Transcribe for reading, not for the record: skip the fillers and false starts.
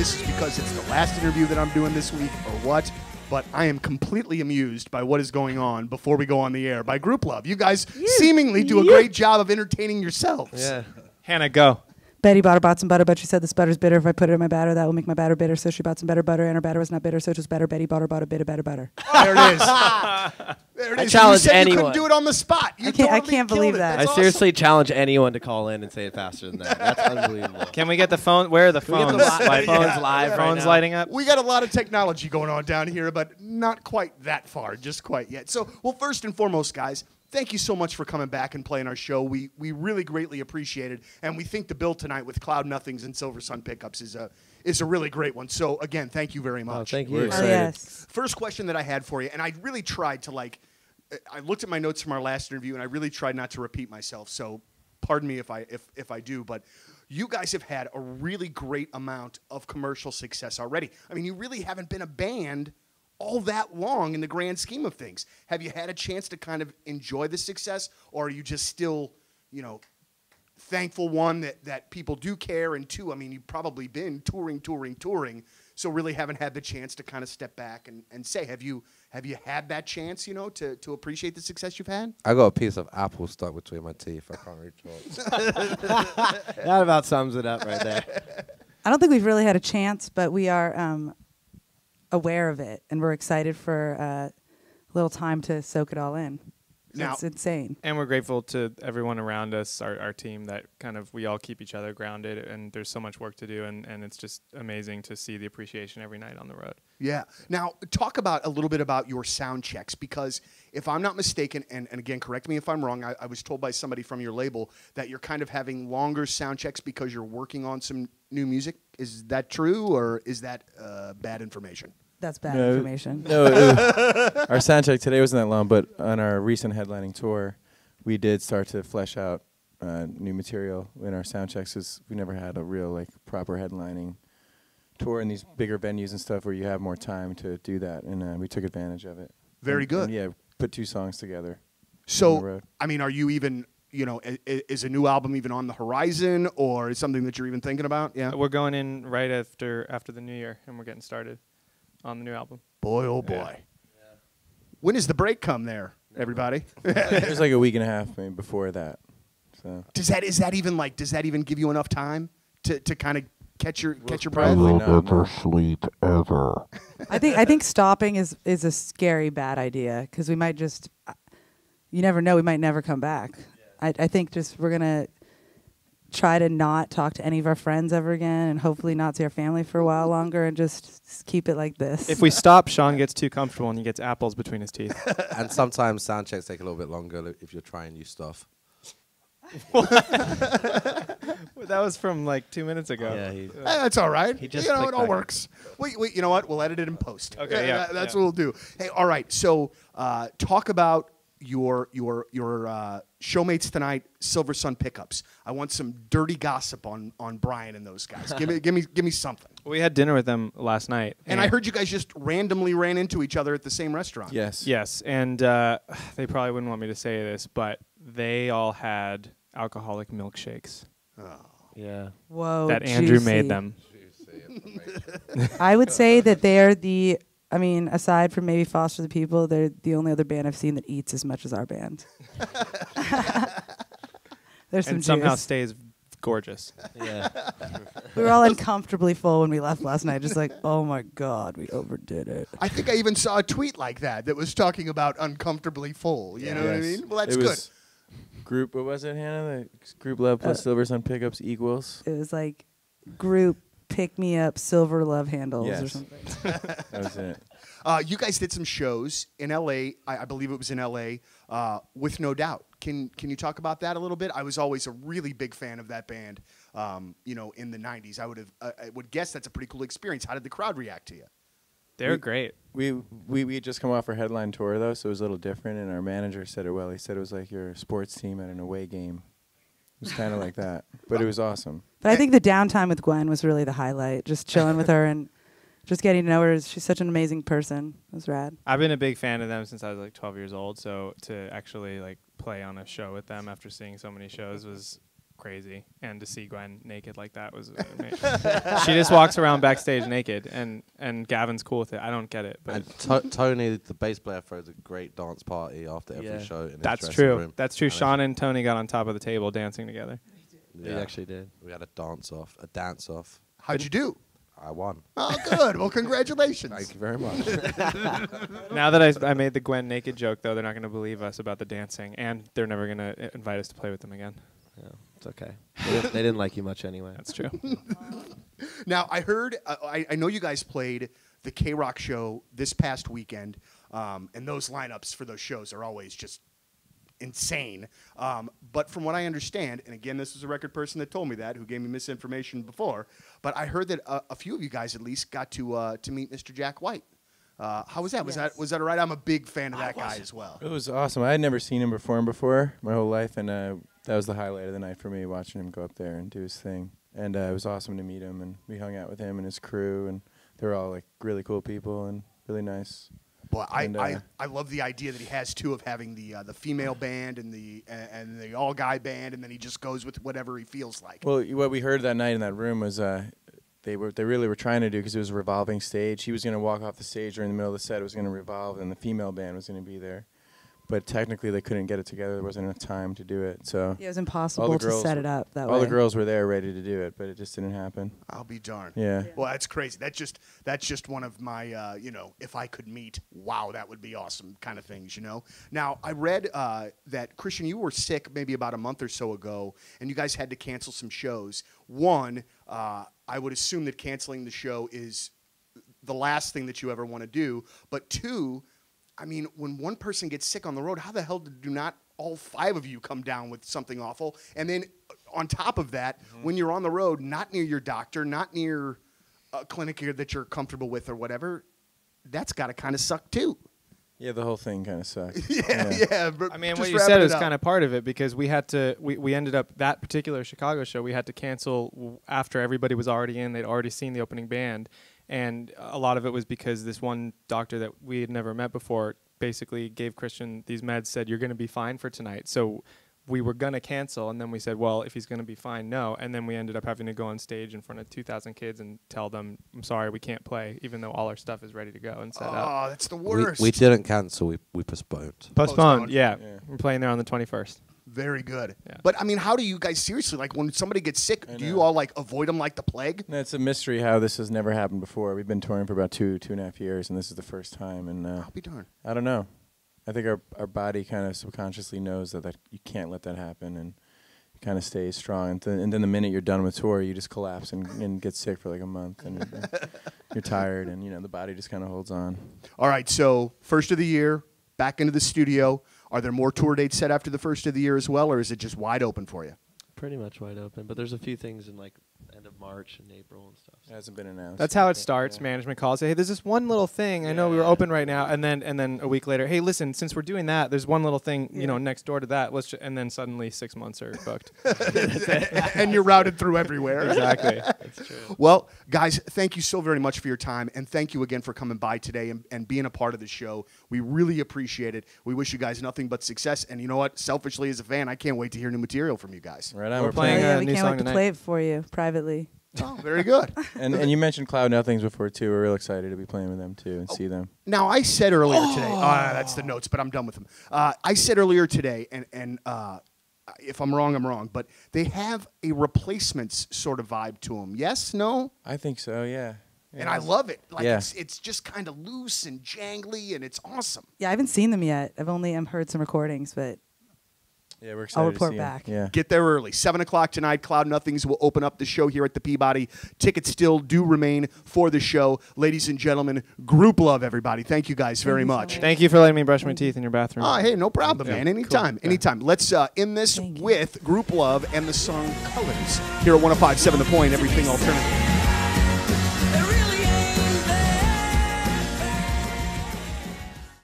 this is because it's the last interview that I'm doing this week or what, but I am completely amused by what is going on before we go on the air by Grouplove. You guys seemingly do a great job of entertaining yourselves. Yeah. Hannah, go. Betty bought some butter, but she said this butter's bitter. If I put it in my batter, that will make my batter bitter. So she bought some better butter, and her batter was not bitter, so it was better. Betty bought a bit of better butter. There it is. There it I is. challenge you said anyone. You couldn't do it on the spot. You I can't totally believe killed it. that. That's I seriously challenge anyone to call in and say it faster than that. That's unbelievable. Can we get the phone? Where are the Can we phones? get the lighting phones up? live right Phones now? lighting up. We got a lot of technology going on down here, but not quite that far, just quite yet. So, well, first and foremost, guys, thank you so much for coming back and playing our show. We really greatly appreciate it, and we think the bill tonight with Cloud Nothings and Silversun Pickups is a really great one. So, again, thank you very much. Oh, thank you. We're Oh, excited. yes. First question that I had for you, and I really tried to, I looked at my notes from our last interview, and I really tried not to repeat myself, so pardon me if I do, but you guys have had a really great amount of commercial success already. I mean, you really haven't been a band all that long in the grand scheme of things. Have you had a chance to kind of enjoy the success, or are you just still, thankful, one, that people do care, and two, I mean, you've probably been touring, so really haven't had the chance to kind of step back and say, have you had that chance, to appreciate the success you've had? I got a piece of apple stuck between my teeth. I can't reach it. That about sums it up right there. I don't think we've really had a chance, but we are aware of it, and we're excited for a little time to soak it all in. Now- It's insane. And we're grateful to everyone around us, our team, that kind of we all keep each other grounded, and there's so much work to do, and it's just amazing to see the appreciation every night on the road. Yeah. Now, talk about a little bit about your sound checks, because if I'm not mistaken, and again, correct me if I'm wrong, I was told by somebody from your label that you're kind of having longer sound checks because you're working on some new music. Is that true, or is that bad information? That's bad No, information. No, our sound check today wasn't that long, but on our recent headlining tour, we did start to flesh out new material in our sound checks, because we never had a real proper headlining tour in these bigger venues and stuff where you have more time to do that, and we took advantage of it. Very good. And, yeah, put 2 songs together. On the So, road. I mean, are you even, is a new album even on the horizon, or is something that you're even thinking about? Yeah. We're going in right after the new year, and we're getting started on the new album. Boy, oh boy. Yeah. When does the break come there, everybody? It was like a week and a half maybe before that. So Does that even give you enough time to kind of catch your breath? probably not. No. sleep ever. I think stopping is a scary bad idea, because we might just, you never know, we might never come back. Yeah. I think just we're gonna try to not talk to any of our friends ever again, and hopefully not see our family for a while longer, and just keep it like this. If we stop, Sean gets too comfortable and he gets apples between his teeth. And sometimes sound checks take a little bit longer if you're trying new stuff. That was from 2 minutes ago. Yeah, That's all right. He just it clicked all back. works. Wait, you know what? We'll edit it in post. Okay, yeah, That's yeah. what we'll do. Hey, all right. So, talk about your showmates tonight, Silversun Pickups. I want some dirty gossip on Brian and those guys. Give me something. We had dinner with them last night. And I heard you guys just randomly ran into each other at the same restaurant. Yes. Yes, and they probably wouldn't want me to say this, but they all had alcoholic milkshakes Yeah. Whoa, that Andrew juicy. made them. I would say that they're aside from maybe Foster the People, they're the only other band I've seen that eats as much as our band. There's some And somehow juice. stays gorgeous. Yeah. We were all uncomfortably full when we left last night, just like, oh my God, we overdid it. I think I even saw a tweet like that was talking about uncomfortably full. You know what I Yes. mean? Well, that's It good. was Group, what was it, Hannah? Grouplove plus Silversun Pickups equals? It was like group pick me up silver love handles or Yes. something. That was it. You guys did some shows in L.A. I believe it was in L.A. With No Doubt. Can you talk about that a little bit? I was always a really big fan of that band. In the '90s, I would guess that's a pretty cool experience. How did the crowd react to you? They're great. We had just come off our headline tour, though, so it was a little different, and our manager said it well. He said it was like your sports team at an away game. It was kind of like that, but it was awesome. But I think the downtime with Gwen was really the highlight. Just chilling with her and just getting to know her. She's such an amazing person. It was rad. I've been a big fan of them since I was 12 years old, so to actually play on a show with them after seeing so many shows was crazy. And to see Gwen naked like that was amazing. She just walks around backstage naked, and Gavin's cool with it. I don't get it, but And Tony, the bass player, throws a great dance party after every show. In his that's dressing true. room. That's true. Sean and Tony got on top of the table dancing together. He actually did. We had a dance off. How'd you do? I won. Oh, good. Well, congratulations. Thank you very much. Now that I made the Gwen naked joke, though, they're not going to believe us about the dancing, and they're never going to invite us to play with them again. Yeah, it's okay. They didn't like you much anyway. That's true. Now, I heard, I know you guys played the K-Rock show this past weekend, and those lineups for those shows are always just insane. But from what I understand, and again, this was a record person that told me that, who gave me misinformation before, but I heard that a few of you guys at least got to meet Mr. Jack White. How was that? Yes. Was that all right? I'm a big fan of that guy as well. It was awesome. I had never seen him perform before my whole life, and that was the highlight of the night for me, watching him go up there and do his thing. And it was awesome to meet him, and we hung out with him and his crew, and they were all like really cool people and really nice. Well, And, I love the idea that he has too of having the female band and the all guy band, and then he just goes with whatever he feels like. Well, what we heard that night in that room was they really were trying to do, because it was a revolving stage. He was going to walk off the stage during the middle of the set. It was going to revolve, and the female band was going to be there. But technically, they couldn't get it together. There wasn't enough time to do it. So Yeah, it was impossible to set it up that way. all the girls were there ready to do it, but it just didn't happen. I'll be darned. Yeah. Well, that's crazy. That's just one of my, if I could meet, wow, that would be awesome kind of things, Now, I read that, Christian, you were sick maybe about a month or so ago, and you guys had to cancel some shows. One, I would assume that canceling the show is the last thing that you ever want to do. But two, I mean, when one person gets sick on the road, how the hell do not all 5 of you come down with something awful? And then on top of that, when you're on the road, not near your doctor, not near a clinic here that you're comfortable with or whatever, that's got to kind of suck too. Yeah, the whole thing kind of sucked. Yeah. But I mean, just what you wrapping said it is up. kind of part of it, because we had to. We ended up that particular Chicago show. We had to cancel after everybody was already in. They'd already seen the opening band, and a lot of it was because this one doctor that we had never met before basically gave Christian these meds, said you're going to be fine for tonight. So we were going to cancel, and then we said, well, if he's going to be fine, no. And then we ended up having to go on stage in front of 2,000 kids and tell them, I'm sorry, we can't play, even though all our stuff is ready to go and set up. Oh, that's the worst. We didn't cancel. We postponed. Postponed, yeah. Yeah. We're playing there on the 21st. Very good. Yeah. But, I mean, how do you guys seriously, like, when somebody gets sick, do you all, like, avoid them like the plague? No, it's a mystery how this has never happened before. We've been touring for about 2.5 years, and this is the first time. And I'll be darned. I don't know. I think our body kind of subconsciously knows that you can't let that happen, and it kind of stays strong. And then the minute you're done with tour, you just collapse and get sick for like a month, and you're tired, and the body just kind of holds on. All right, so first of the year, back into the studio. Are there more tour dates set after the first of the year as well, or is it just wide open for you? Pretty much wide open, but there's a few things in like end of March and April and stuff. It hasn't been announced. That's how it starts. Yeah. Management calls, hey, there's this one little thing. I know we were open right now, and then a week later, hey, listen, since we're doing that, there's one little thing, next door to that. And then suddenly 6 months are booked. And you're routed through everywhere. Exactly. That's true. Well, guys, thank you so very much for your time, and thank you again for coming by today and being a part of the show. We really appreciate it. We wish you guys nothing but success. And you know what? Selfishly, as a fan, I can't wait to hear new material from you guys. Right on. We're playing yeah, a we new can't song wait to tonight. play it for you privately. Oh, very good. And you mentioned Cloud Nothings before too. We're real excited to be playing with them too and see them. Now, I said earlier today, that's the notes, but I'm done with them. I said earlier today, and if I'm wrong, I'm wrong, but they have a replacements sort of vibe to them. Yes? No? I think so. Yeah. And I love it. Like Yeah. it's just kind of loose and jangly, and it's awesome. Yeah, I haven't seen them yet. I've only heard some recordings, but Yeah, we're excited. report to see back. Them. Yeah. Get there early. 7 o'clock tonight, Cloud Nothings will open up the show here at the Peabody. Tickets still do remain for the show. Ladies and gentlemen, Grouplove, everybody. Thank you guys very much. Thank you for letting me brush my teeth in your bathroom. Oh, hey, no problem, man. Anytime, anytime. Let's end this Thank you. with Grouplove and the song Colors here at 105.7 The Point, Everything Alternative.